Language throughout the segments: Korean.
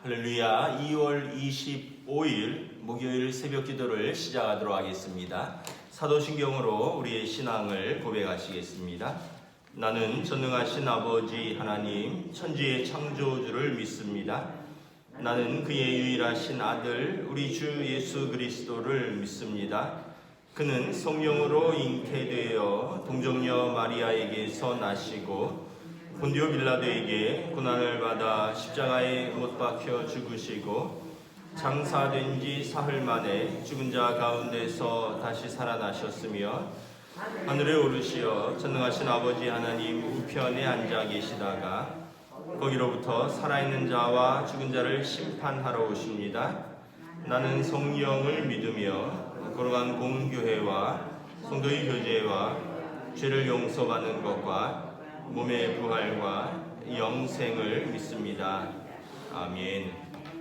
할렐루야. 2월 25일 목요일 새벽 기도를 시작하도록 하겠습니다. 사도신경으로 우리의 신앙을 고백하시겠습니다. 나는 전능하신 아버지 하나님 천지의 창조주를 믿습니다. 나는 그의 유일하신 아들 우리 주 예수 그리스도를 믿습니다. 그는 성령으로 잉태되어 동정녀 마리아에게서 나시고 본디오 빌라도에게 고난을 받아 십자가에 못 박혀 죽으시고 장사된 지 사흘 만에 죽은 자 가운데서 다시 살아나셨으며 하늘에 오르시어 전능하신 아버지 하나님 우편에 앉아 계시다가 거기로부터 살아있는 자와 죽은 자를 심판하러 오십니다. 나는 성령을 믿으며 거룩한 공교회와 성도의 교제와 죄를 용서받는 것과 몸의 부활과 영생을 믿습니다. 아멘.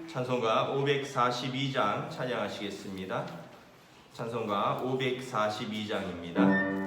찬송가 542장 찬양하시겠습니다. 찬송가 542장입니다.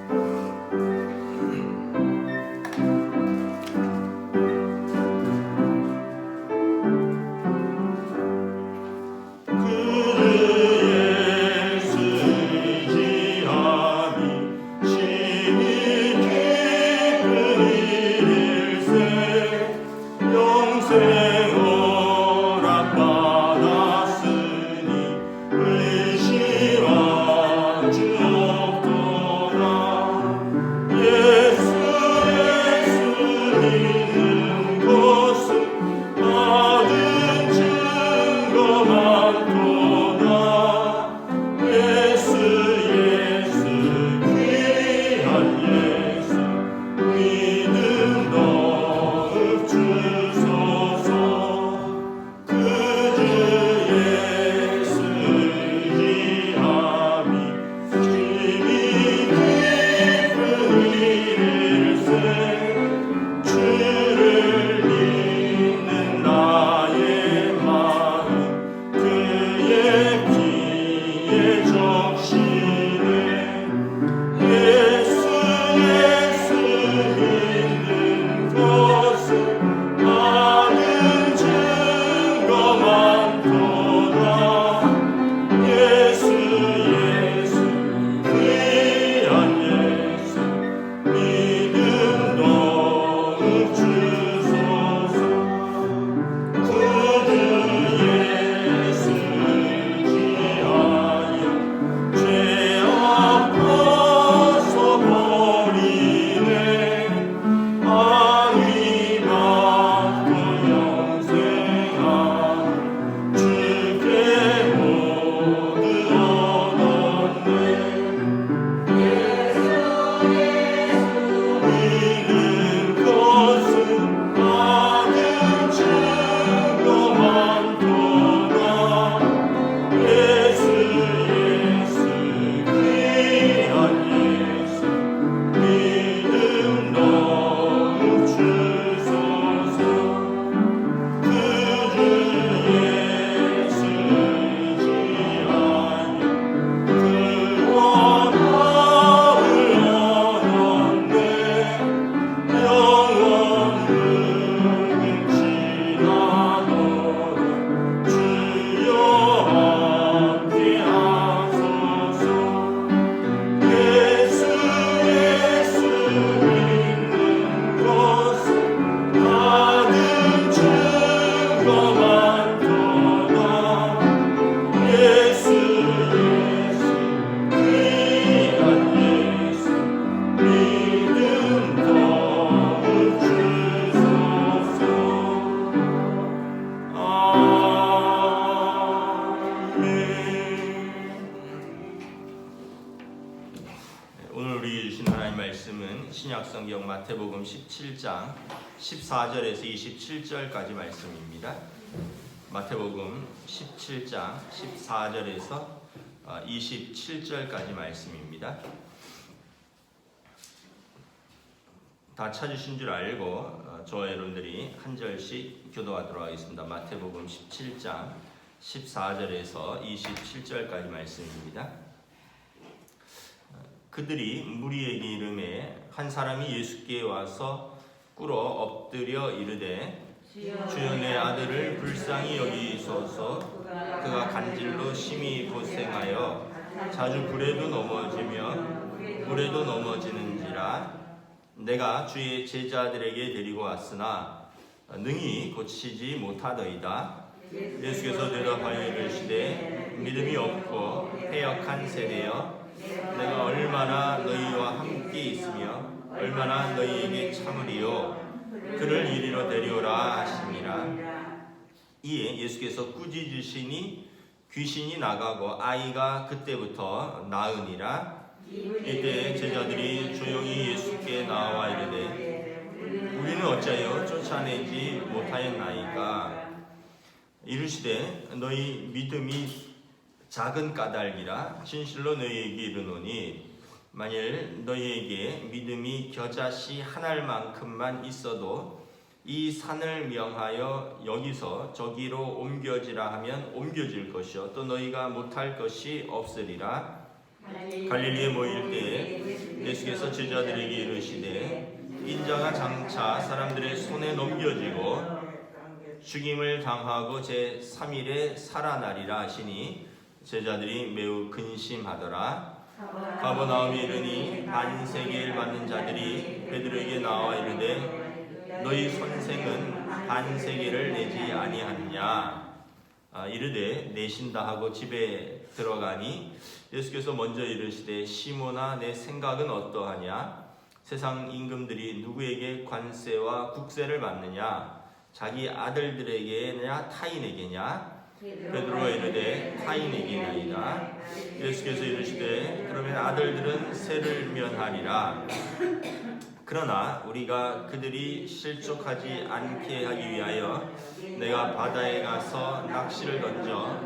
신약성경 마태복음 17장 14절에서 27절까지 말씀입니다. 마태복음 17장 14절에서 27절까지 말씀입니다. 다 찾으신 줄 알고 저와 여러분들이 한 절씩 교도하도록 하겠습니다. 마태복음 17장 14절에서 27절까지 말씀입니다. 그들이 무리에게 이르매 한 사람이 예수께 와서 꿇어 엎드려 이르되 주여 내 아들을 불쌍히 여기소서. 그가 간질로 심히 고생하여 자주 불에도 넘어지며 물에도 넘어지는지라. 내가 주의 제자들에게 데리고 왔으나 능히 고치지 못하더이다. 예수께서 대답하여 이르시되 믿음이 없고 패역한 세대여, 내가 얼마나 너희와 함께 있으며 얼마나 너희에게 참으리요. 그를 이리로 데려오라 하시니라. 이에 예수께서 꾸짖으시니 귀신이 나가고 아이가 그때부터 나으니라. 이때 제자들이 조용히 예수께 나와 이르되 우리는 어찌하여 쫓아내지 못하였나이까. 이르시되 너희 믿음이 작은 까닭이라. 진실로 너희에게 이르노니 만일 너희에게 믿음이 겨자씨 한 알만큼만 있어도 이 산을 명하여 여기서 저기로 옮겨지라 하면 옮겨질 것이요 또 너희가 못할 것이 없으리라. 갈릴리에 모일 때에 예수께서 제자들에게 이르시되 인자가 장차 사람들의 손에 넘겨지고 죽임을 당하고 제3일에 살아나리라 하시니 제자들이 매우 근심하더라. 가버나움에 이르니 반세계를 받는 자들이 베드로에게 나와 이르되 너희 선생은 반세계를 내지 아니하느냐. 이르되 내신다 하고 집에 들어가니 예수께서 먼저 이르시되 시몬아 내 생각은 어떠하냐. 세상 임금들이 누구에게 관세와 국세를 받느냐. 자기 아들들에게냐 타인에게냐. 베드로가 이르되 타인에게나이다. 예수께서 이르시되 그러면 아들들은 세를 면하리라. 그러나 우리가 그들이 실족하지 않게 하기 위하여 내가 바다에 가서 낚시를 던져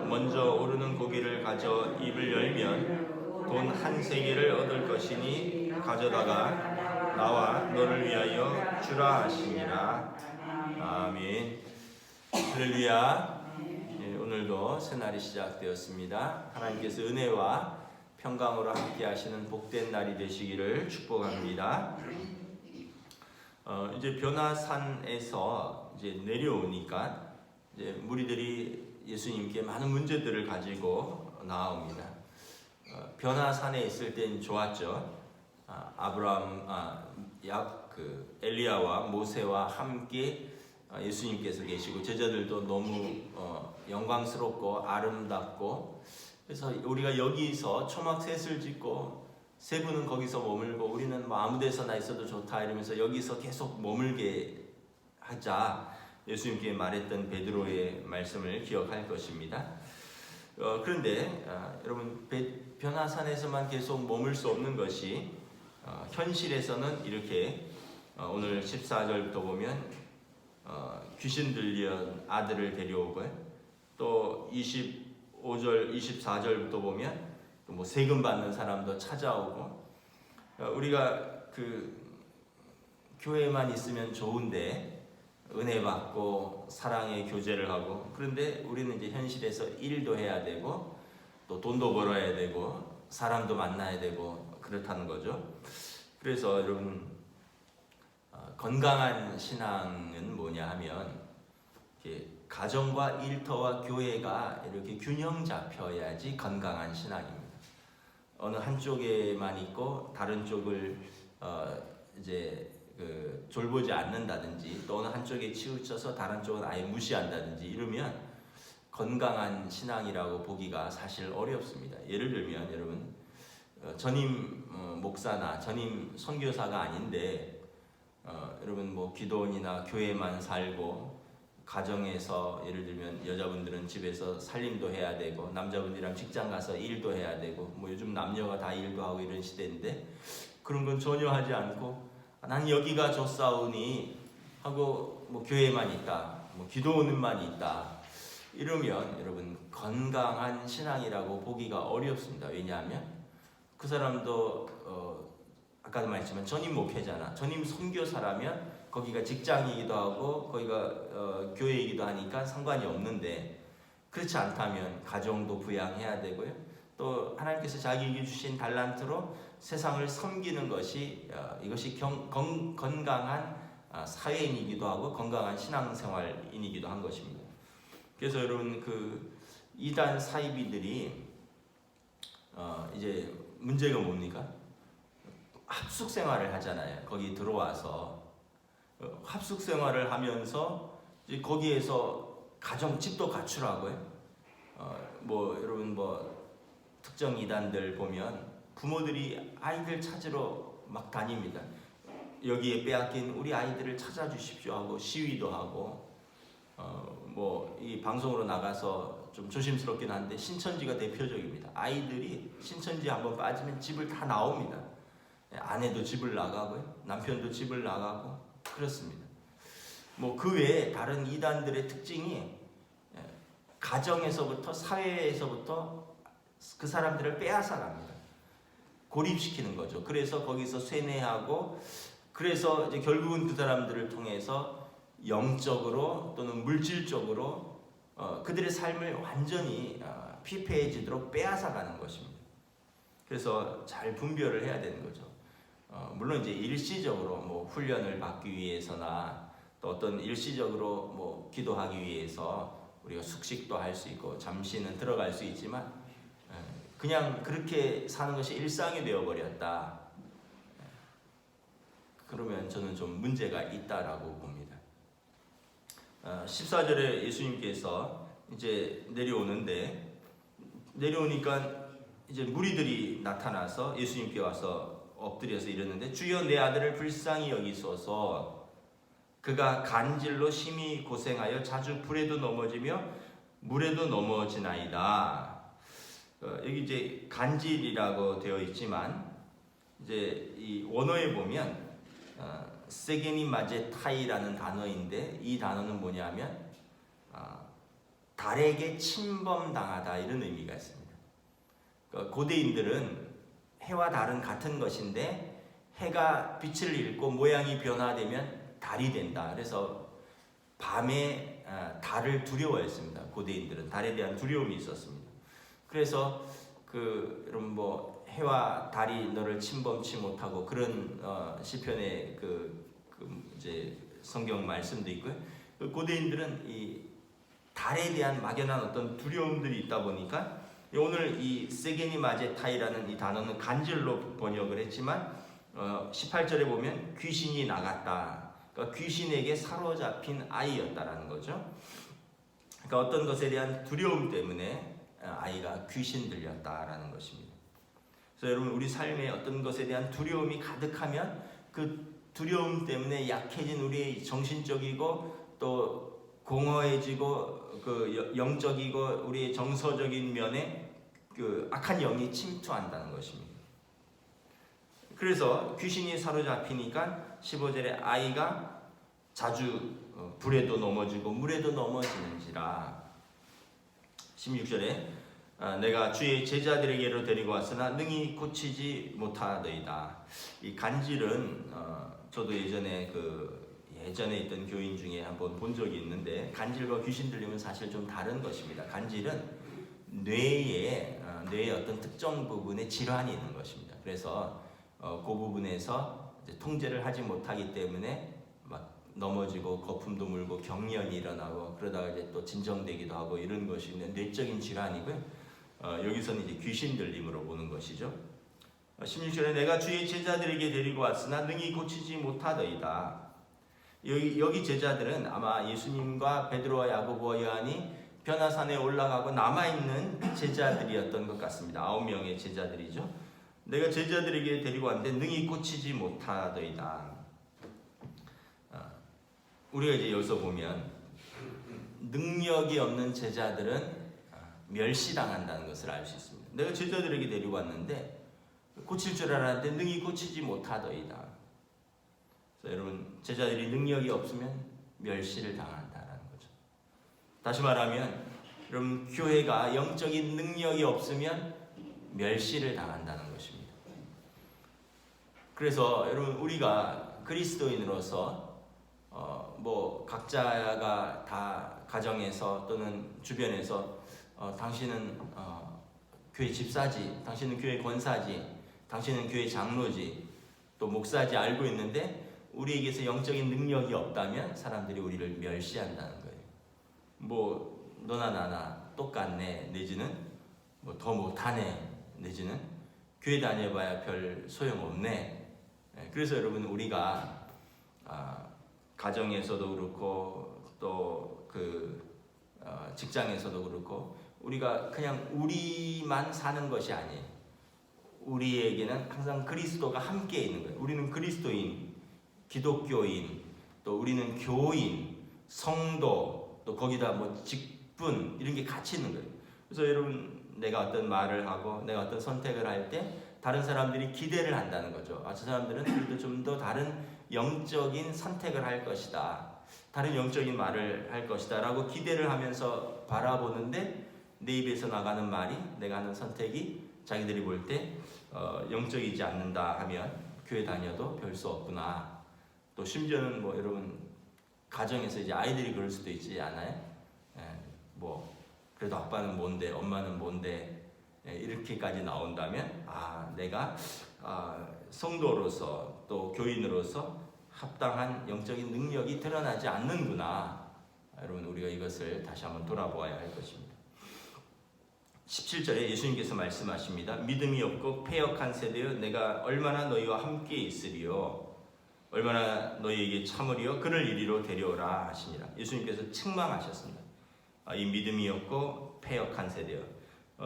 먼저 오르는 고기를 가져 입을 열면 돈 한 세겔을 얻을 것이니 가져다가 나와 너를 위하여 주라 하시니라. 아멘. 할렐루야. 오늘도 새날이 시작되었습니다. 하나님께서 은혜와 평강으로 함께 하시는 복된 날이 되시기를 축복합니다. 이제 변화산에서 이제 내려오니까 이제 무리들이 예수님께 많은 문제들을 가지고 나옵니다. 변화산에 있을 땐 좋았죠. 엘리야와 모세와 함께 예수님께서 계시고 제자들도 너무 영광스럽고 아름답고, 그래서 우리가 여기서 초막셋을 짓고 세 분은 거기서 머물고 우리는 뭐 아무 데서나 있어도 좋다 이러면서 여기서 계속 머물게 하자 예수님께 말했던 베드로의 말씀을 기억할 것입니다. 그런데 여러분 변화산에서만 계속 머물 수 없는 것이 현실에서는 이렇게 오늘 14절부터 보면 귀신 들린 아들을 데려오고 또 25절, 24절부터 보면 뭐 세금 받는 사람도 찾아오고, 우리가 그 교회만 있으면 좋은데 은혜 받고 사랑의 교제를 하고, 그런데 우리는 이제 현실에서 일도 해야 되고 또 돈도 벌어야 되고 사람도 만나야 되고 그렇다는 거죠. 그래서 여러분 건강한 신앙은 뭐냐 하면 가정과 일터와 교회가 이렇게 균형 잡혀야지 건강한 신앙입니다. 어느 한쪽에만 있고 다른 쪽을 이제 졸보지 않는다든지 또 어느 한쪽에 치우쳐서 다른 쪽은 아예 무시한다든지 이러면 건강한 신앙이라고 보기가 사실 어렵습니다. 예를 들면 여러분 전임 목사나 전임 선교사가 아닌데 여러분 뭐 기도원이나 교회만 살고 가정에서 예를 들면 여자분들은 집에서 살림도 해야 되고 남자분들이랑 직장 가서 일도 해야 되고 뭐 요즘 남녀가 다 일도 하고 이런 시대인데 그런 건 전혀 하지 않고 난 여기가 좋사오니 하고 뭐 교회만 있다, 뭐 기도원만 있다 이러면 여러분 건강한 신앙이라고 보기가 어렵습니다. 왜냐하면 그 사람도 아까도 말했지만 전임 목회자나 전임 선교사라면 거기가 직장이기도 하고 거기가 교회이기도 하니까 상관이 없는데, 그렇지 않다면 가정도 부양해야 되고요. 또 하나님께서 자기에게 주신 달란트로 세상을 섬기는 것이 이것이 건강한 사회인이기도 하고 건강한 신앙생활인이기도 한 것입니다. 그래서 여러분 그 이단 사이비들이 이제 문제가 뭡니까? 합숙 생활을 하잖아요. 거기 들어와서 합숙 생활을 하면서 이제 거기에서 가정 집도 갖추라고요. 뭐 여러분 뭐 특정 이단들 보면 부모들이 아이들 찾으러 막 다닙니다. 여기에 빼앗긴 우리 아이들을 찾아주십시오 하고 시위도 하고 뭐 이 방송으로 나가서 좀 조심스럽긴 한데 신천지가 대표적입니다. 아이들이 신천지에 한번 빠지면 집을 다 나옵니다. 아내도 집을 나가고요, 남편도 집을 나가고 그렇습니다. 뭐 그 외에 다른 이단들의 특징이 가정에서부터 사회에서부터 그 사람들을 빼앗아 갑니다. 고립시키는 거죠. 그래서 거기서 쇠뇌하고 그래서 이제 결국은 그 사람들을 통해서 영적으로 또는 물질적으로 그들의 삶을 완전히 피폐해지도록 빼앗아가는 것입니다. 그래서 잘 분별을 해야 되는 거죠. 물론 이제 일시적으로 뭐 훈련을 받기 위해서나 또 어떤 일시적으로 뭐 기도하기 위해서 우리가 숙식도 할 수 있고 잠시는 들어갈 수 있지만 그냥 그렇게 사는 것이 일상이 되어버렸다. 그러면 저는 좀 문제가 있다라고 봅니다. 14절에 예수님께서 이제 내려오니까 이제 무리들이 나타나서 예수님께 와서 엎드려서 이랬는데 주여 내 아들을 불쌍히 여기소서 그가 간질로 심히 고생하여 자주 불에도 넘어지며 물에도 넘어지나이다. 여기 이제 간질이라고 되어 있지만 이제 이 원어에 보면 세게니 마제 타이라는 단어인데 이 단어는 뭐냐면 달에게 침범당하다 이런 의미가 있습니다. 고대인들은 해와 달은 같은 것인데 해가 빛을 잃고 모양이 변화되면 달이 된다. 그래서 밤에 달을 두려워했습니다. 고대인들은 달에 대한 두려움이 있었습니다. 그래서 여러분 뭐 해와 달이 너를 침범치 못하고 그런 시편의 이제 성경 말씀도 있고요. 고대인들은 이 달에 대한 막연한 어떤 두려움들이 있다 보니까 오늘 이 세게니 마제타이라는 이 단어는 간질로 번역을 했지만 18절에 보면 귀신이 나갔다. 그러니까 귀신에게 사로잡힌 아이였다라는 거죠. 그러니까 어떤 것에 대한 두려움 때문에 아이가 귀신 들렸다라는 것입니다. 그래서 여러분 우리 삶에 어떤 것에 대한 두려움이 가득하면 그 두려움 때문에 약해진 우리의 정신적이고 또 공허해지고 그 영적이고 우리의 정서적인 면에 그 악한 영이 침투한다는 것입니다. 그래서 귀신이 사로잡히니까 15절에 아이가 자주 불에도 넘어지고 물에도 넘어지는지라. 16절에 내가 주의 제자들에게로 데리고 왔으나 능히 고치지 못하더이다. 이 간질은 저도 예전에 있던 교인 중에 한번 본 적이 있는데 간질과 귀신 들림은 사실 좀 다른 것입니다. 간질은 뇌에 어떤 특정 부분에 질환이 있는 것입니다. 그래서 그 부분에서 이제 통제를 하지 못하기 때문에 막 넘어지고 거품도 물고 경련이 일어나고 그러다가 이제 또 진정되기도 하고 이런 것이 있는 뇌적인 질환이고요. 여기서는 이제 귀신 들림으로 보는 것이죠. 16절에 내가 주의 제자들에게 데리고 왔으나 능히 고치지 못하더이다. 여기 제자들은 아마 예수님과 베드로와 야고보와 요한이 변화산에 올라가고 남아있는 제자들이었던 것 같습니다. 9명의 제자들이죠. 내가 제자들에게 데리고 왔는데 능히 고치지 못하더이다. 우리가 이제 여기서 보면 능력이 없는 제자들은 멸시당한다는 것을 알 수 있습니다. 내가 제자들에게 데리고 왔는데 고칠 줄 알았는데 능히 고치지 못하더이다. 그래서 여러분 제자들이 능력이 없으면 멸시를 당한다는 거죠. 다시 말하면 여러분 교회가 영적인 능력이 없으면 멸시를 당한다는 것입니다. 그래서 여러분 우리가 그리스도인으로서 뭐 각자가 다 가정에서 또는 주변에서 당신은 교회 집사지, 당신은 교회 권사지, 당신은 교회 장로지, 또 목사지 알고 있는데 우리에게서 영적인 능력이 없다면 사람들이 우리를 멸시한다는 거예요. 뭐 너나 나나 똑같네 내지는 뭐 더 못하네 내지는 교회 다녀봐야 별 소용없네. 그래서 여러분 우리가 가정에서도 그렇고 또 직장에서도 그렇고 우리가 그냥 우리만 사는 것이 아니에요. 우리에게는 항상 그리스도가 함께 있는 거예요. 우리는 그리스도인, 기독교인, 또 우리는 교인, 성도, 또 거기다 뭐 직분 이런 게 같이 있는 거예요. 그래서 여러분 내가 어떤 말을 하고 내가 어떤 선택을 할 때 다른 사람들이 기대를 한다는 거죠. 저 사람들은 그래도 좀 더 다른 영적인 선택을 할 것이다. 다른 영적인 말을 할 것이다 라고 기대를 하면서 바라보는데 내 입에서 나가는 말이 내가 하는 선택이 자기들이 볼 때 영적이지 않는다 하면 교회 다녀도 별 수 없구나. 또 심지어는 뭐 여러분 가정에서 이제 아이들이 그럴 수도 있지 않아요? 뭐 그래도 아빠는 뭔데 엄마는 뭔데 이렇게까지 나온다면 내가 성도로서 또 교인으로서 합당한 영적인 능력이 드러나지 않는구나. 여러분 우리가 이것을 다시 한번 돌아보아야 할 것입니다. 17절에 예수님께서 말씀하십니다. 믿음이 없고 패역한 세대여 내가 얼마나 너희와 함께 있으리요 얼마나 너희에게 참으리요 그를 이리로 데려오라 하시니라. 예수님께서 책망하셨습니다. 이 믿음이 없고 패역한 세대여.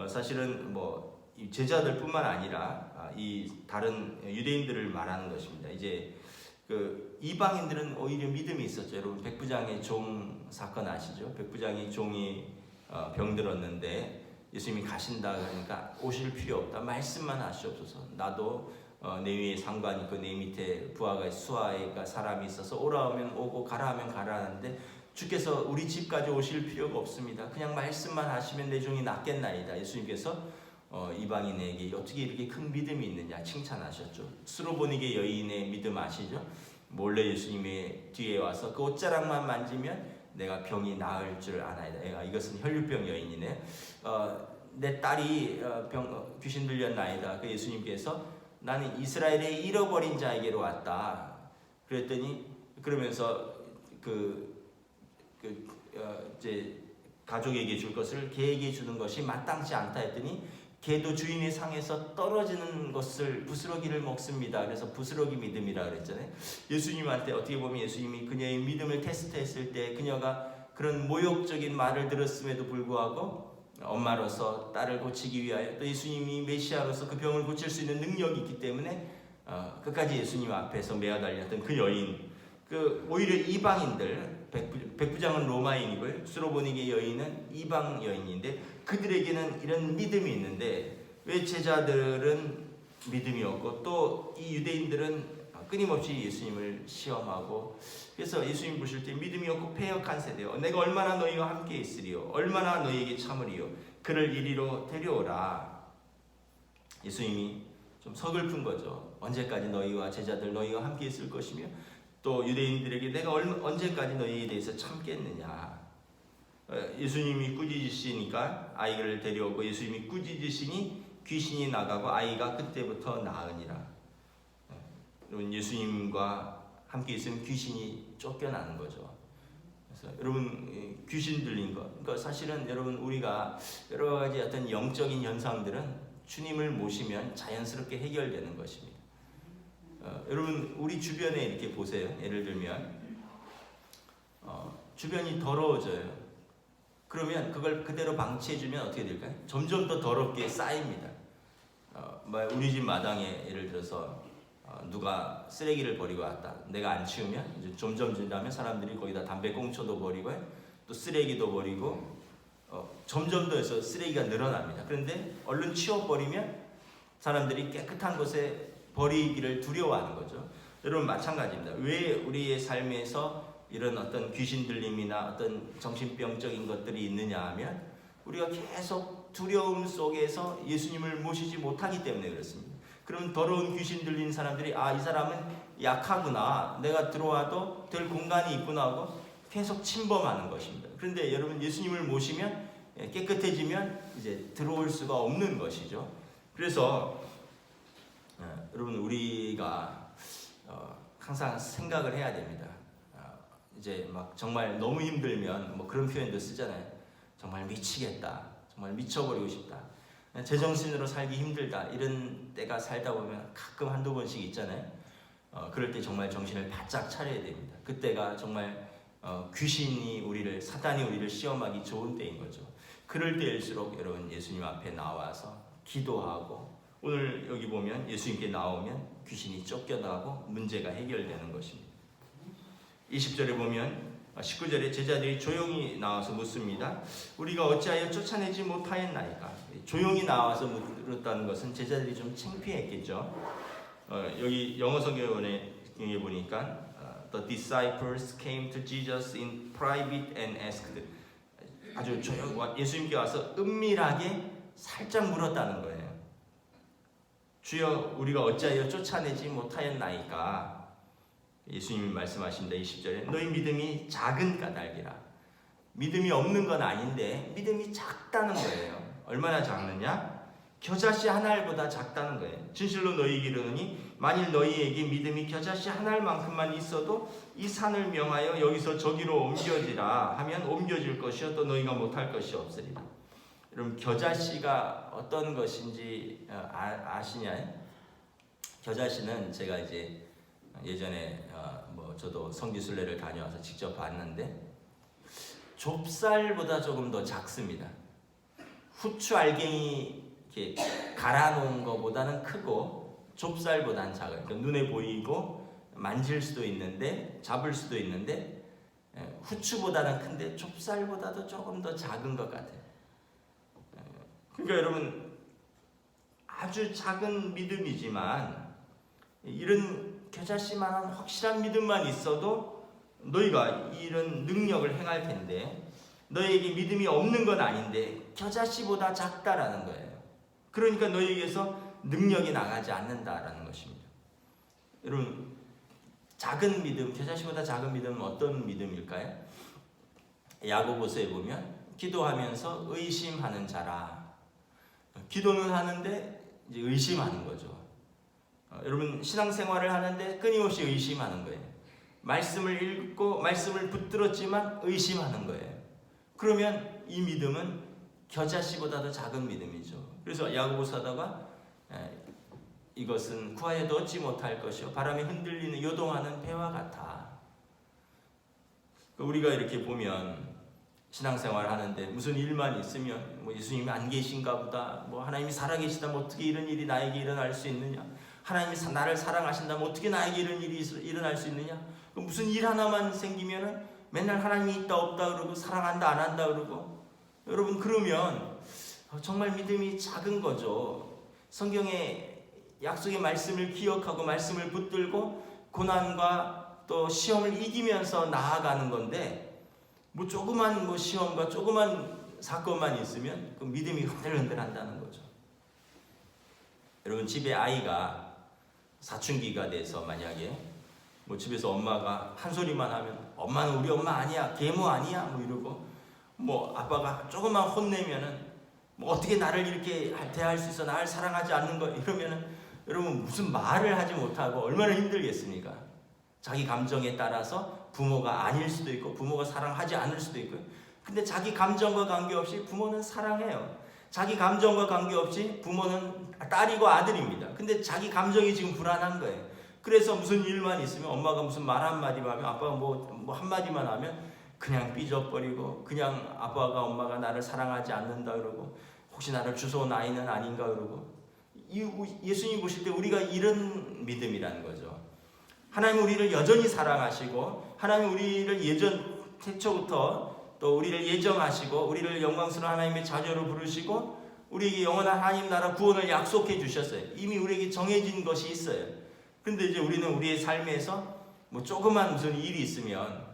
사실은 뭐 제자들뿐만 아니라 이 다른 유대인들을 말하는 것입니다. 이제 이방인들은 오히려 믿음이 있었죠. 여러분 백부장의 종 사건 아시죠? 백부장이 종이 병들었는데 예수님이 가신다 그러니까 오실 필요 없다. 말씀만 하시옵소서. 나도 내 위에 상관 있고 내 밑에 부하가 수하가 사람이 있어서 오라 하면 오고 가라 하면 가라 하는데 주께서 우리 집까지 오실 필요가 없습니다. 그냥 말씀만 하시면 내 종이 낫겠나이다. 예수님께서 이방인에게 어떻게 이렇게 큰 믿음이 있느냐 칭찬하셨죠. 수로보니게 여인의 믿음 아시죠? 몰래 예수님의 뒤에 와서 그 옷자락만 만지면 내가 병이 나을 줄 아나이다. 이것은 혈류병 여인이네. 내 딸이 귀신 들렸나이다. 그 예수님께서 나는 이스라엘에 잃어버린 자에게로 왔다. 그랬더니 그러면서 이제 가족에게 줄 것을 개에게 주는 것이 마땅치 않다 했더니 개도 주인의 상에서 떨어지는 것을 부스러기를 먹습니다. 그래서 부스러기 믿음이라 그랬잖아요. 예수님한테 어떻게 보면 예수님이 그녀의 믿음을 테스트했을 때 그녀가 그런 모욕적인 말을 들었음에도 불구하고 엄마로서 딸을 고치기 위하여 또 예수님이 메시아로서 그 병을 고칠 수 있는 능력이 있기 때문에 끝까지 예수님 앞에서 매어 달렸던 그 여인, 오히려 이방인들, 백부장은 로마인이고요. 수로보니게 여인은 이방 여인인데 그들에게는 이런 믿음이 있는데 왜 제자들은 믿음이 없고 또 이 유대인들은 끊임없이 예수님을 시험하고 그래서 예수님 보실 때 믿음이 없고 패역한 세대요. 내가 얼마나 너희와 함께 있으리요 얼마나 너희에게 참으리요 그를 이리로 데려오라. 예수님이 좀 서글픈 거죠. 언제까지 너희와 제자들 너희와 함께 있을 것이며 또 유대인들에게 내가 언제까지 너희에 대해서 참겠느냐. 예수님이 꾸짖으시니까 아이를 데려오고 예수님이 꾸짖으시니 귀신이 나가고 아이가 그때부터 나으니라. 여러분 예수님과 함께 있으면 귀신이 쫓겨나는 거죠. 그래서 여러분 귀신 들린 것, 그러니까 사실은 여러분 우리가 여러 가지 어떤 영적인 현상들은 주님을 모시면 자연스럽게 해결되는 것입니다. 여러분 우리 주변에 이렇게 보세요. 예를 들면 주변이 더러워져요. 그러면 그걸 그대로 방치해주면 어떻게 될까요? 점점 더 더럽게 쌓입니다. 우리 집 마당에 예를 들어서 누가 쓰레기를 버리고 왔다. 내가 안 치우면 이제 점점 지나면 사람들이 거기다 담배꽁초도 버리고 또 쓰레기도 버리고 점점 더 해서 쓰레기가 늘어납니다. 그런데 얼른 치워버리면 사람들이 깨끗한 곳에 버리기를 두려워하는 거죠. 여러분 마찬가지입니다. 왜 우리의 삶에서 이런 어떤 귀신 들림이나 어떤 정신병적인 것들이 있느냐 하면 우리가 계속 두려움 속에서 예수님을 모시지 못하기 때문에 그렇습니다. 그럼 더러운 귀신 들린 사람들이 이 사람은 약하구나, 내가 들어와도 될 공간이 있구나 하고 계속 침범하는 것입니다. 그런데 여러분 예수님을 모시면 깨끗해지면 이제 들어올 수가 없는 것이죠. 그래서 여러분 우리가 항상 생각을 해야 됩니다. 이제 막 정말 너무 힘들면 뭐 그런 표현도 쓰잖아요. 정말 미치겠다, 정말 미쳐버리고 싶다, 제정신으로 살기 힘들다, 이런 때가 살다 보면 가끔 한두 번씩 있잖아요. 그럴 때 정말 정신을 바짝 차려야 됩니다. 그때가 정말 귀신이 사탄이 우리를 시험하기 좋은 때인 거죠. 그럴 때일수록 여러분 예수님 앞에 나와서 기도하고, 오늘 여기 보면 예수님께 나오면 귀신이 쫓겨나고 문제가 해결되는 것입니다. 20절에 보면 19절에 제자들이 조용히 나와서 묻습니다. 우리가 어찌하여 쫓아내지 못하였나이까? 조용히 나와서 물었다는 것은 제자들이 좀 창피했겠죠. 여기 영어 성경에 보니까 The disciples came to Jesus in private and asked. 아주 조용히 예수님께 와서 은밀하게 살짝 물었다는 거예요. 주여, 우리가 어찌하여 쫓아내지 못하였나이까? 예수님이 말씀하십니다. 20절에 너희 믿음이 작은 까닭이라. 믿음이 없는 건 아닌데 믿음이 작다는 거예요. 얼마나 작느냐? 겨자씨 한 알보다 작다는 거예요. 진실로 너희에게 이르노니 만일 너희에게 믿음이 겨자씨 한 알만큼만 있어도 이 산을 명하여 여기서 저기로 옮겨지라 하면 옮겨질 것이요 또 너희가 못할 것이 없으리라. 여러분, 겨자씨가 어떤 것인지 아시냐요? 겨자씨는 제가 이제 예전에 저도 성지순례를 다녀와서 직접 봤는데 좁쌀보다 조금 더 작습니다. 후추 알갱이 이렇게 갈아놓은 것보다는 크고 좁쌀보다는 작아요. 그러니까 눈에 보이고 만질 수도 있는데 잡을 수도 있는데 후추보다는 큰데 좁쌀보다도 조금 더 작은 것 같아요. 그러니까 여러분, 아주 작은 믿음이지만 이런 겨자씨만한 확실한 믿음만 있어도 너희가 이런 능력을 행할 텐데 너희에게 믿음이 없는 건 아닌데 겨자씨보다 작다라는 거예요. 그러니까 너희에게서 능력이 나가지 않는다라는 것입니다. 여러분, 작은 믿음, 겨자씨보다 작은 믿음은 어떤 믿음일까요? 야고보서에 보면 기도하면서 의심하는 자라. 기도는 하는데 이제 의심하는 거죠. 여러분, 신앙생활을 하는데 끊임없이 의심하는 거예요. 말씀을 읽고 말씀을 붙들었지만 의심하는 거예요. 그러면 이 믿음은 겨자씨보다도 작은 믿음이죠. 그래서 야고보 사도가 이것은 구하여도 얻지 못할 것이요 바람에 흔들리는 요동하는 배와 같아. 우리가 이렇게 보면 신앙생활 하는데 무슨 일만 있으면 예수님이 안 계신가 보다, 하나님이 살아계시다면 어떻게 이런 일이 나에게 일어날 수 있느냐, 하나님이 나를 사랑하신다면 어떻게 나에게 이런 일이 일어날 수 있느냐, 무슨 일 하나만 생기면은 맨날 하나님이 있다 없다 그러고 사랑한다 안 한다 그러고. 여러분, 그러면 정말 믿음이 작은 거죠. 성경의 약속의 말씀을 기억하고 말씀을 붙들고 고난과 또 시험을 이기면서 나아가는 건데, 조그만 시험과 조그만 사건만 있으면 그 믿음이 흔들흔들 한다는 거죠. 여러분, 집에 아이가 사춘기가 돼서 만약에 집에서 엄마가 한 소리만 하면 엄마는 우리 엄마 아니야, 계모 아니야 이러고, 아빠가 조금만 혼내면은 어떻게 나를 이렇게 대할 수 있어, 나를 사랑하지 않는 거 이러면은 여러분, 무슨 말을 하지 못하고 얼마나 힘들겠습니까? 자기 감정에 따라서 부모가 아닐 수도 있고 부모가 사랑하지 않을 수도 있고요. 근데 자기 감정과 관계없이 부모는 사랑해요. 자기 감정과 관계없이 부모는 딸이고 아들입니다. 근데 자기 감정이 지금 불안한 거예요. 그래서 무슨 일만 있으면 엄마가 무슨 말 한마디만 하면, 아빠가 뭐 한마디만 하면 그냥 삐져버리고, 그냥 아빠가 엄마가 나를 사랑하지 않는다 그러고, 혹시 나를 주워온 아이는 아닌가 그러고. 예수님 보실 때 우리가 이런 믿음이라는 거죠. 하나님 우리를 여전히 사랑하시고, 하나님 우리를 예전 태초부터 또 우리를 예정하시고, 우리를 영광스러운 하나님의 자녀로 부르시고, 우리에게 영원한 하나님 나라 구원을 약속해 주셨어요. 이미 우리에게 정해진 것이 있어요. 근데 이제 우리는 우리의 삶에서 조그만 무슨 일이 있으면,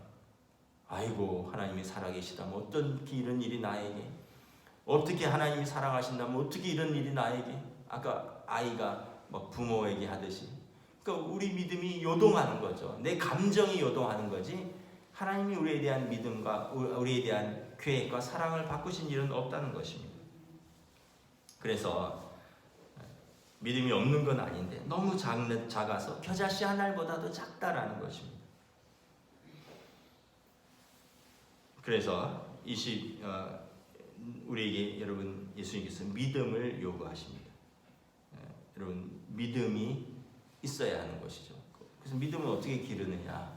아이고 하나님이 살아계시다면 어떻게 이런 일이 나에게, 어떻게 하나님이 사랑하신다면 어떻게 이런 일이 나에게, 아까 아이가 부모에게 하듯이. 그러니까 우리 믿음이 요동하는 거죠. 내 감정이 요동하는 거지, 하나님이 우리에 대한 믿음과 우리에 대한 계획과 사랑을 바꾸신 일은 없다는 것입니다. 그래서 믿음이 없는 건 아닌데 너무 작아서 겨자씨 한 알보다도 작다라는 것입니다. 그래서 우리에게 여러분 예수님께서 믿음을 요구하십니다. 여러분 믿음이 있어야 하는 것이죠. 그래서 믿음은 어떻게 기르느냐?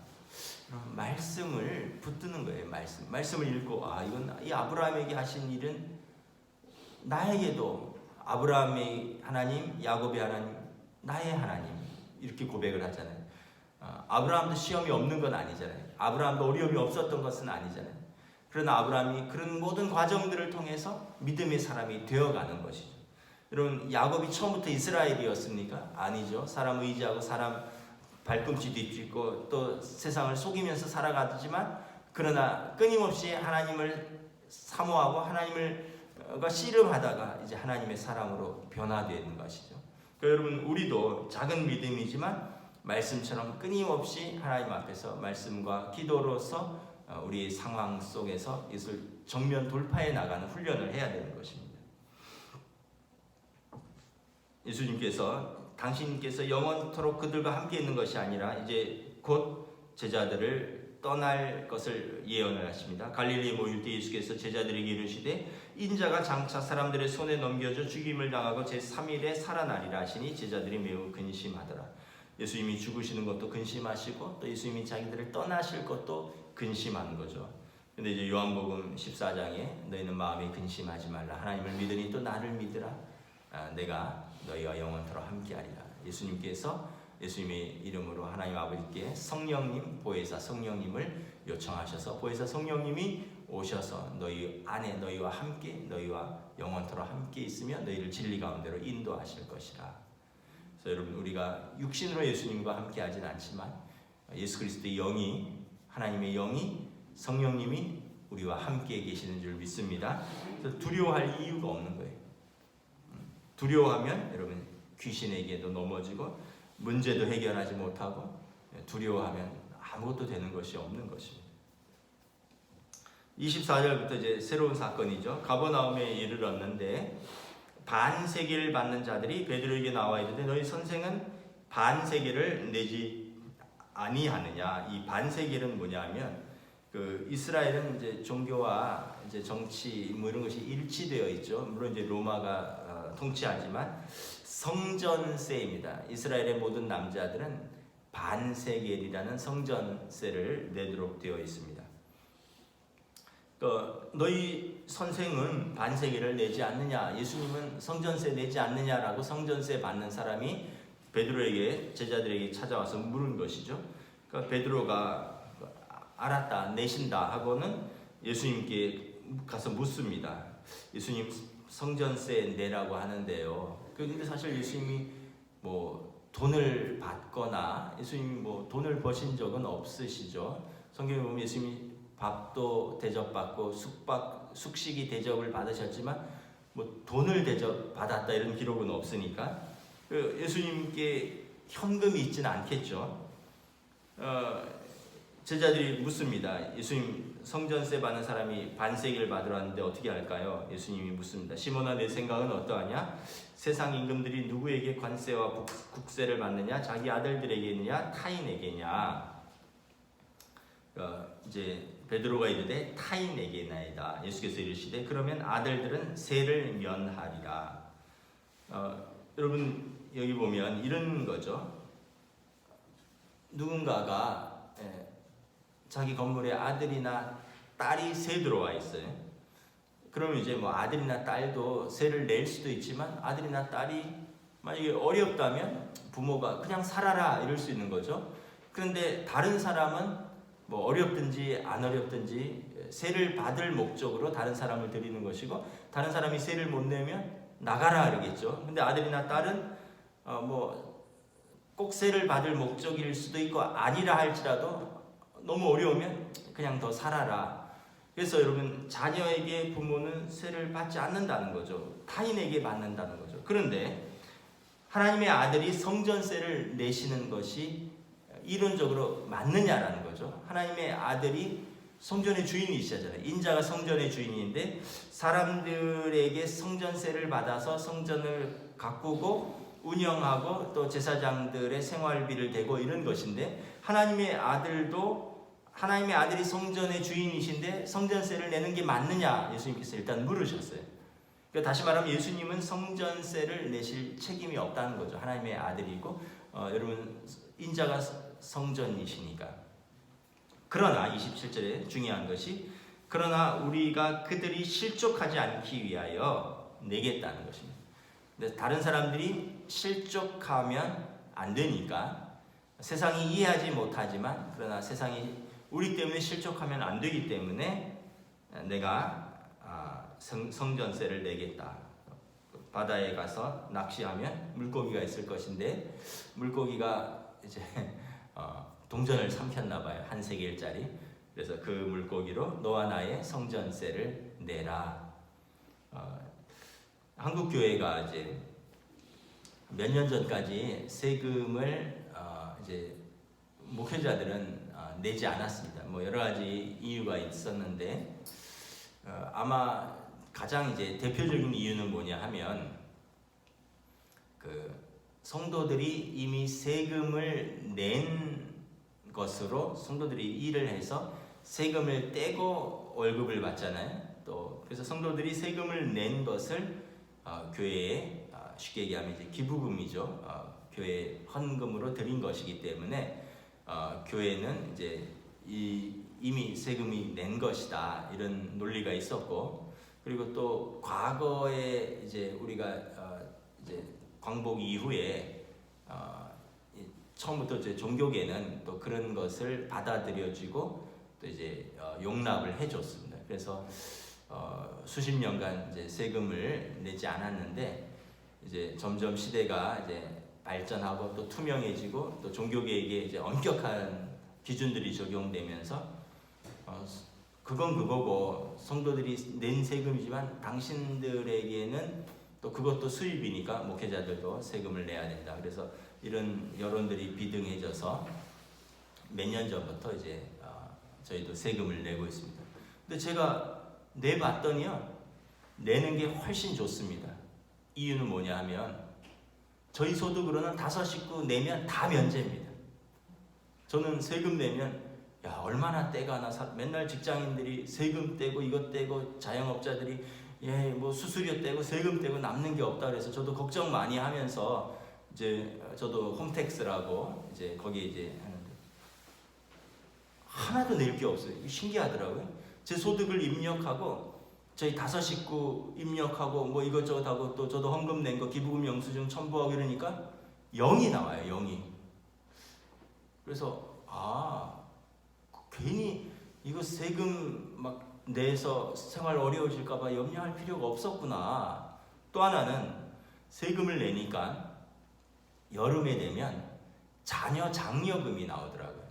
말씀을 붙드는 거예요. 말씀을 읽고 이건 이 아브라함에게 하신 일은 나에게도 아브라함의 하나님, 야곱의 하나님, 나의 하나님 이렇게 고백을 하잖아요. 아브라함도 시험이 없는 건 아니잖아요. 아브라함도 어려움이 없었던 것은 아니잖아요. 그러나 아브라함이 그런 모든 과정들을 통해서 믿음의 사람이 되어가는 것이죠. 여러분 야곱이 처음부터 이스라엘이었습니까? 아니죠. 사람 의지하고 사람 발꿈치 뒤집고 또 세상을 속이면서 살아가지만 그러나 끊임없이 하나님을 사모하고 하나님을 씨름하다가 이제 하나님의 사람으로 변화되는 것이죠. 그러니까 여러분 우리도 작은 믿음이지만 말씀처럼 끊임없이 하나님 앞에서 말씀과 기도로서 우리의 상황 속에서 이것을 정면 돌파해 나가는 훈련을 해야 되는 것입니다. 예수님께서 당신께서 영원토록 그들과 함께 있는 것이 아니라 이제 곧 제자들을 떠날 것을 예언을 하십니다. 갈릴리에 모일 때 예수께서 제자들에게 이르시되 인자가 장차 사람들의 손에 넘겨져 죽임을 당하고 제3일에 살아나리라 하시니 제자들이 매우 근심하더라. 예수님이 죽으시는 것도 근심하시고 또 예수님이 자기들을 떠나실 것도 근심한 거죠. 근데 이제 요한복음 14장에 너희는 마음에 근심하지 말라. 하나님을 믿으니 또 나를 믿으라. 내가 너희와 영원토록 함께하리라. 예수님께서 예수님의 이름으로 하나님 아버지께 성령님, 보혜사 성령님을 요청하셔서 보혜사 성령님이 오셔서 너희 안에 너희와 함께 너희와 영원토록 함께 있으며 너희를 진리 가운데로 인도하실 것이라. 그래서 여러분 우리가 육신으로 예수님과 함께 하진 않지만 예수 그리스도의 영이 하나님의 영이 성령님이 우리와 함께 계시는 줄 믿습니다. 그래서 두려워할 이유가 없는 거예요. 두려워하면 여러분 귀신에게도 넘어지고 문제도 해결하지 못하고 두려워하면 아무것도 되는 것이 없는 것입니다. 24절부터 이제 새로운 사건이죠. 가버나움에 이르렀는데 반세계를 받는 자들이 베드로에게 나와 이르되 너희 선생은 반세계를 내지 아니하느냐. 이 반세계는 뭐냐면 그 이스라엘은 이제 종교와 이제 정치 뭐 이런 것이 일치되어 있죠. 물론 이제 로마가 통치하지만 성전세입니다. 이스라엘의 모든 남자들은 반세겔이라는 성전세를 내도록 되어 있습니다. 너희 선생은 반세겔을 내지 않느냐, 예수님은 성전세 내지 않느냐라고 성전세 받는 사람이 베드로에게 제자들에게 찾아와서 물은 것이죠. 그러니까 베드로가 알았다, 내신다 하고는 예수님께 가서 묻습니다. 예수님 성전세 내라고 하는데요. 그런데 사실 예수님이 뭐 돈을 받거나 예수님이 뭐 돈을 버신 적은 없으시죠. 성경에 보면 예수님이 밥도 대접받고 숙식이 대접을 받으셨지만 뭐 돈을 대접받았다 이런 기록은 없으니까 예수님께 현금이 있지는 않겠죠. 제자들이 묻습니다. 예수님 성전세 받는 사람이 반세기를 받으러 왔는데 어떻게 할까요? 예수님이 묻습니다. 시몬아 내 생각은 어떠하냐? 세상 임금들이 누구에게 관세와 국세를 받느냐? 자기 아들들에게냐? 타인에게냐? 이제 베드로가 이르되 타인에게나이다. 예수께서 이르시되 그러면 아들들은 세를 면하리라. 여러분 여기 보면 이런 거죠. 누군가가 자기 건물에 아들이나 딸이 세 들어와 있어요. 그러면 이제 뭐 아들이나 딸도 세를 낼 수도 있지만 아들이나 딸이 만약에 어렵다면 부모가 그냥 살아라 이럴 수 있는 거죠. 그런데 다른 사람은 뭐 어렵든지 안 어렵든지 세를 받을 목적으로 다른 사람을 드리는 것이고 다른 사람이 세를 못 내면 나가라 이러겠죠. 근데 아들이나 딸은 뭐 꼭 세를 받을 목적일 수도 있고 아니라 할지라도 너무 어려우면 그냥 더 살아라. 그래서 여러분 자녀에게 부모는 세를 받지 않는다는 거죠. 타인에게 받는다는 거죠. 그런데 하나님의 아들이 성전세를 내시는 것이 이론적으로 맞느냐라는 거죠. 하나님의 아들이 성전의 주인이시잖아요. 인자가 성전의 주인인데 사람들에게 성전세를 받아서 성전을 가꾸고 운영하고 또 제사장들의 생활비를 대고 이런 것인데, 하나님의 아들이 성전의 주인이신데 성전세를 내는 게 맞느냐 예수님께서 일단 물으셨어요. 그러니까 다시 말하면 예수님은 성전세를 내실 책임이 없다는 거죠. 하나님의 아들이고 여러분 인자가 성전이시니까. 그러나 27절에 중요한 것이, 그러나 우리가 그들이 실족하지 않기 위하여 내겠다는 것입니다. 근데 다른 사람들이 실족하면 안 되니까, 세상이 이해하지 못하지만 그러나 세상이 우리 때문에 실족하면 안 되기 때문에 내가 성전세를 내겠다. 바다에 가서 낚시하면 물고기가 있을 것인데 물고기가 이제 동전을 삼켰나 봐요. 한 세겔짜리. 그래서 그 물고기로 너와 나의 성전세를 내라. 한국 교회가 이제 몇 년 전까지 세금을 이제 목회자들은 내지 않았습니다. 뭐 여러 가지 이유가 있었는데 아마 가장 이제 대표적인 이유는 뭐냐 하면, 그 성도들이 이미 세금을 낸 것으로, 성도들이 일을 해서 세금을 떼고 월급을 받잖아요. 또 그래서 성도들이 세금을 낸 것을 교회에 쉽게 얘기하면 이제 기부금이죠. 교회 헌금으로 드린 것이기 때문에 교회는 이제 이미 세금이 낸 것이다, 이런 논리가 있었고, 그리고 또 과거에 이제 우리가 이제 광복 이후에 처음부터 이제 종교계는 또 그런 것을 받아들여지고 또 이제 용납을 해줬습니다. 그래서 수십 년간 이제 세금을 내지 않았는데, 이제 점점 시대가 이제 발전하고 또 투명해지고 또 종교계에게 이제 엄격한 기준들이 적용되면서 그건 그거고 성도들이 낸 세금이지만 당신들에게는 또 그것도 수입이니까 목회자들도 세금을 내야 된다. 그래서 이런 여론들이 비등해져서 몇 년 전부터 이제 저희도 세금을 내고 있습니다. 근데 제가 내봤더니요, 내는 게 훨씬 좋습니다. 이유는 뭐냐 하면, 저희 소득으로는 5 식구 내면 다 면제입니다. 저는 세금 내면 야 얼마나 떼가 나. 맨날 직장인들이 세금 떼고 이것 떼고 자영업자들이 뭐 수수료 떼고 세금 떼고 남는 게 없다 그래서 저도 걱정 많이 하면서 이제 저도 홈택스라고 이제 거기에 이제 하는데 하나도 낼 게 없어요. 신기하더라고요. 제 소득을 입력하고 저희 5 식구 입력하고 뭐 이것저것 하고 또 저도 헌금 낸 거 기부금 영수증 첨부하고 이러니까 0이 나와요. 0이. 그래서 괜히 이거 세금 막 내서 생활 어려워질까봐 염려할 필요가 없었구나. 또 하나는 세금을 내니까 여름에 되면 자녀 장려금이 나오더라고요.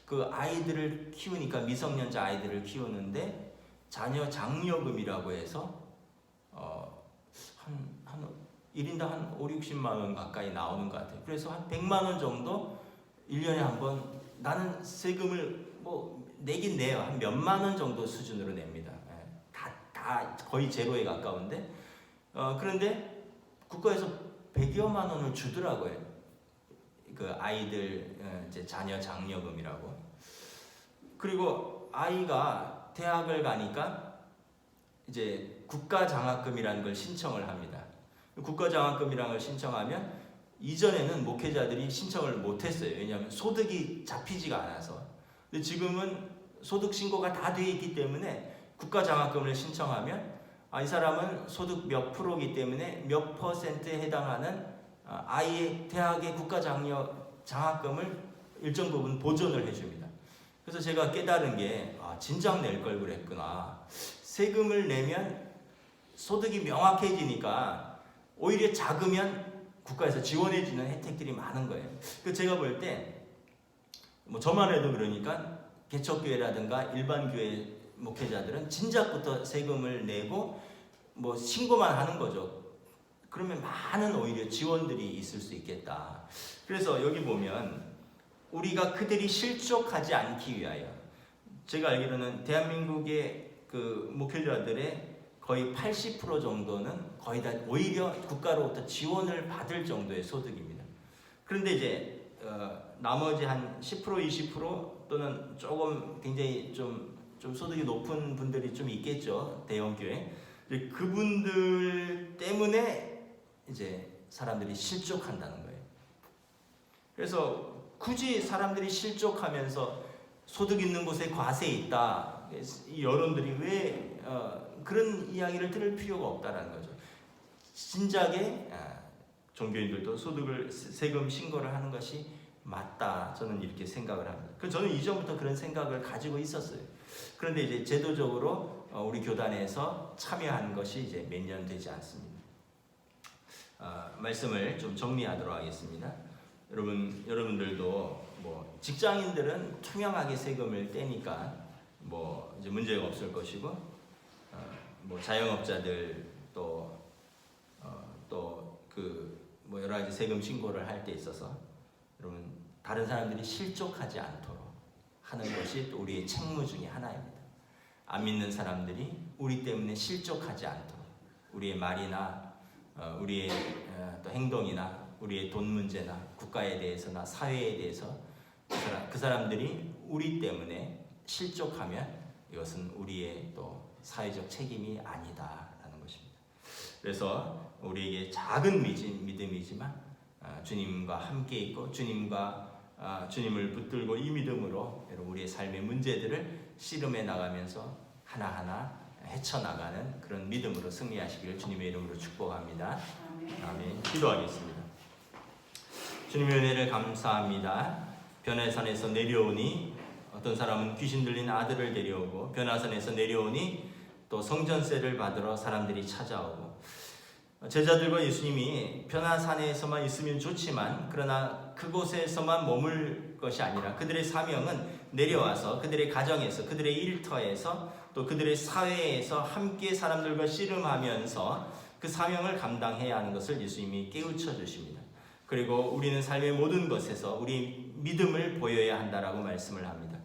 그 아이들을 키우니까 미성년자 아이들을 키우는데 자녀 장려금이라고 해서 한 1인당 한 5, 60만 원 가까이 나오는 것 같아요. 그래서 한 100만 원 정도 1년에 한 번, 나는 세금을 뭐 내긴 내요. 한 몇만 원 정도 수준으로 냅니다. 다 거의 제로에 가까운데 그런데 국가에서 100여만 원을 주더라고요. 그 아이들 이제 자녀 장려금이라고. 그리고 아이가 대학을 가니까 이제 국가장학금이라는 걸 신청을 합니다. 국가장학금이라는 걸 신청하면 이전에는 목회자들이 신청을 못했어요. 왜냐하면 소득이 잡히지가 않아서. 근데 지금은 소득 신고가 다 되어 있기 때문에 국가장학금을 신청하면 이 사람은 소득 몇 프로이기 때문에 몇 %에 해당하는 아이의 대학의 국가장학금을 일정 부분 보존을 해줍니다. 그래서 제가 깨달은 게 진작 낼 걸 그랬구나. 세금을 내면 소득이 명확해지니까 오히려 작으면 국가에서 지원해주는 혜택들이 많은 거예요. 그 제가 볼 때 뭐 저만 해도 그러니까 개척교회라든가 일반 교회 목회자들은 진작부터 세금을 내고 뭐 신고만 하는 거죠. 그러면 많은 오히려 지원들이 있을 수 있겠다. 그래서 여기 보면 우리가 그들이 실족하지 않기 위하여, 제가 알기로는 대한민국의 그 목회자들의 거의 80% 정도는 거의 다 오히려 국가로부터 지원을 받을 정도의 소득입니다. 그런데 이제 나머지 한 10% 20% 또는 조금 굉장히 좀 소득이 높은 분들이 좀 있겠죠. 대형 교회. 그분들 때문에 이제 사람들이 실족한다는 거예요. 그래서 굳이 사람들이 실족하면서 소득 있는 곳에 과세 있다. 이 여론들이 왜 그런 이야기를 들을 필요가 없다라는 거죠. 진작에 종교인들도 소득을 세금 신고를 하는 것이 맞다. 저는 이렇게 생각을 합니다. 저는 이전부터 그런 생각을 가지고 있었어요. 그런데 이제 제도적으로 우리 교단에서 참여한 것이 이제 몇 년 되지 않습니다. 말씀을 좀 정리하도록 하겠습니다. 여러분들도 뭐 직장인들은 투명하게 세금을 떼니까 뭐 이제 문제가 없을 것이고, 뭐 자영업자들 또 뭐 여러 가지 세금 신고를 할 때 있어서 여러분 다른 사람들이 실족하지 않도록 하는 것이 또 우리의 책무 중에 하나입니다. 안 믿는 사람들이 우리 때문에 실족하지 않도록 우리의 말이나 우리의 또 행동이나 우리의 돈 문제나 국가에 대해서나 사회에 대해서 그 사람들이 우리 때문에 실족하면 이것은 우리의 또 사회적 책임이 아니다라는 것입니다. 그래서 우리에게 작은 믿음이지만 주님과 함께 있고 주님을 붙들고 이 믿음으로 여러분 우리의 삶의 문제들을 씨름해 나가면서 하나하나 헤쳐나가는 그런 믿음으로 승리하시기를 주님의 이름으로 축복합니다. 아멘. 기도하겠습니다. 주님의 은혜를 감사합니다. 변화산에서 내려오니 어떤 사람은 귀신 들린 아들을 데려오고 변화산에서 내려오니 또 성전세를 받으러 사람들이 찾아오고 제자들과 예수님이 변화산에서만 있으면 좋지만 그러나 그곳에서만 머물 것이 아니라 그들의 사명은 내려와서 그들의 가정에서 그들의 일터에서 또 그들의 사회에서 함께 사람들과 씨름하면서 그 사명을 감당해야 하는 것을 예수님이 깨우쳐 주십니다. 그리고 우리는 삶의 모든 것에서 우리 믿음을 보여야 한다라고 말씀을 합니다.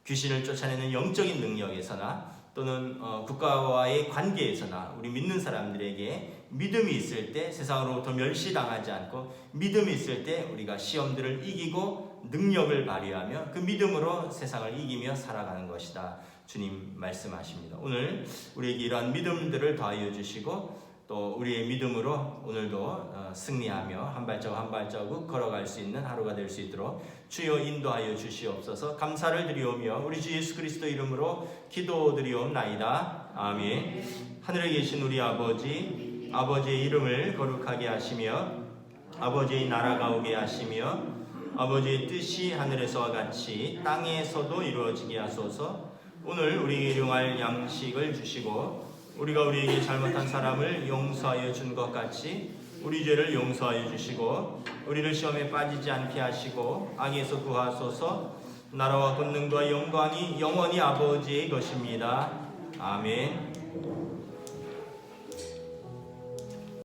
귀신을 쫓아내는 영적인 능력에서나 또는 국가와의 관계에서나 우리 믿는 사람들에게 믿음이 있을 때 세상으로부터 멸시당하지 않고 믿음이 있을 때 우리가 시험들을 이기고 능력을 발휘하며 그 믿음으로 세상을 이기며 살아가는 것이다. 주님 말씀하십니다. 오늘 우리에게 이러한 믿음들을 더하여 주시고 또 우리의 믿음으로 오늘도 승리하며 한 발자국 한 발자국 걸어갈 수 있는 하루가 될 수 있도록 주여 인도하여 주시옵소서. 감사를 드리오며 우리 주 예수 그리스도 이름으로 기도드리옵나이다. 아멘. 하늘에 계신 우리 아버지, 아버지의 이름을 거룩하게 하시며 아버지의 나라가 오게 하시며 아버지의 뜻이 하늘에서와 같이 땅에서도 이루어지게 하소서. 오늘 우리에게 일용할 양식을 주시고 우리가 우리에게 잘못한 사람을 용서하여 준 것 같이 우리 죄를 용서하여 주시고 우리를 시험에 빠지지 않게 하시고 악에서 구하소서. 나라와 권능과 영광이 영원히 아버지의 것입니다. 아멘.